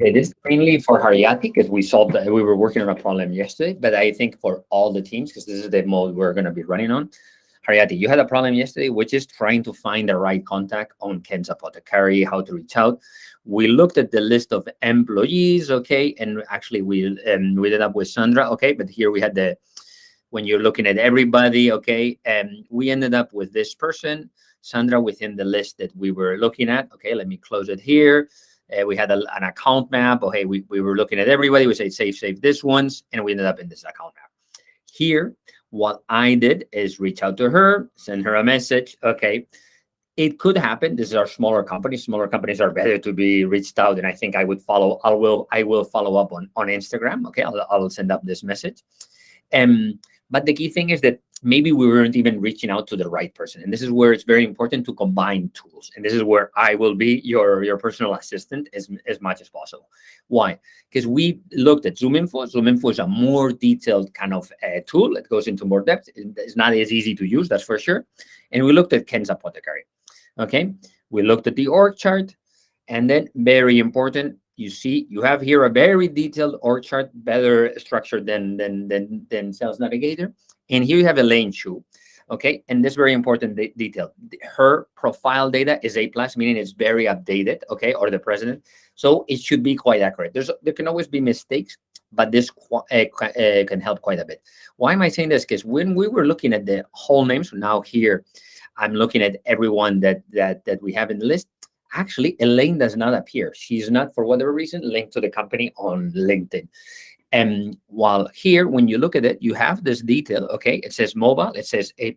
It is mainly for Haryati because we were working on a problem yesterday, but I think for all the teams, because this is the mode we're going to be running on. Haryati, you had a problem yesterday, which is trying to find the right contact on Ken's Apothecary, how to reach out. We looked at the list of employees, okay, and actually we ended up with Sandra, okay, but here we had when you're looking at everybody, okay, and we ended up with this person, Sandra, within the list that we were looking at. Okay, let me close it here. We had an account map. Okay, we were looking at everybody. We say save this ones, and we ended up in this account map. Here, what I did is reach out to her, send her a message. Okay, it could happen. This is our smaller companies. Smaller companies are better to be reached out, and I think I would follow. I will follow up on Instagram. Okay, I'll send up this message. But the key thing is that maybe we weren't even reaching out to the right person. And this is where it's very important to combine tools. And this is where I will be your personal assistant as much as possible. Why? Because we looked at ZoomInfo. ZoomInfo is a more detailed kind of tool. It goes into more depth. It's not as easy to use, that's for sure. And we looked at Ken's Apothecary. Okay. We looked at the org chart. And then very important, you see, you have here a very detailed org chart, better structured than Sales Navigator. And here you have Elaine Chu, okay? And this very important detail. Her profile data is A+, meaning it's very updated, okay, or the president. So it should be quite accurate. There can always be mistakes, but this can help quite a bit. Why am I saying this? Because when we were looking at the whole names, now here, I'm looking at everyone that we have in the list. Actually, Elaine does not appear. She's not, for whatever reason, linked to the company on LinkedIn. And while here, when you look at it, you have this detail, okay? It says mobile, it says A+.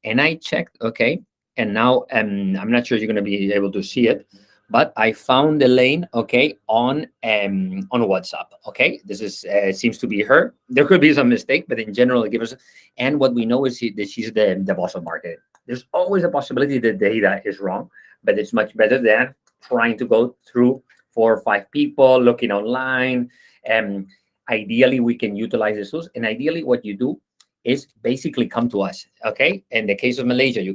And I checked, okay? And now I'm not sure you're going to be able to see it, but I found Elaine, okay, on WhatsApp, okay? This is seems to be her. There could be some mistake, but in general, it gives us. And what we know is that she's the boss of marketing. There's always a possibility the data is wrong, but it's much better than trying to go through 4 or 5 people, looking online. Ideally, we can utilize the tools. And ideally, what you do is basically come to us, okay? In the case of Malaysia, you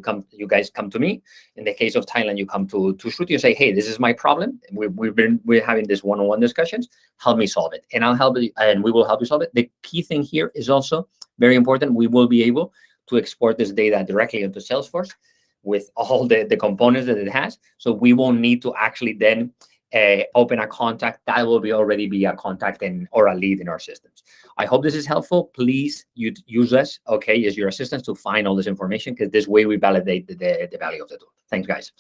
guys come to me. In the case of Thailand, you come to Shruti and say, hey, this is my problem. We're having this one-on-one discussions. Help me solve it. And I'll help you, and we will help you solve it. The key thing here is also very important. We will be able to export this data directly into Salesforce with all the components that it has. So we won't need to actually then open a contact. That will already be a contact or a lead in our systems. I hope this is helpful. Please use us, okay, as your assistants to find all this information, because this way we validate the value of the tool. Thanks, guys.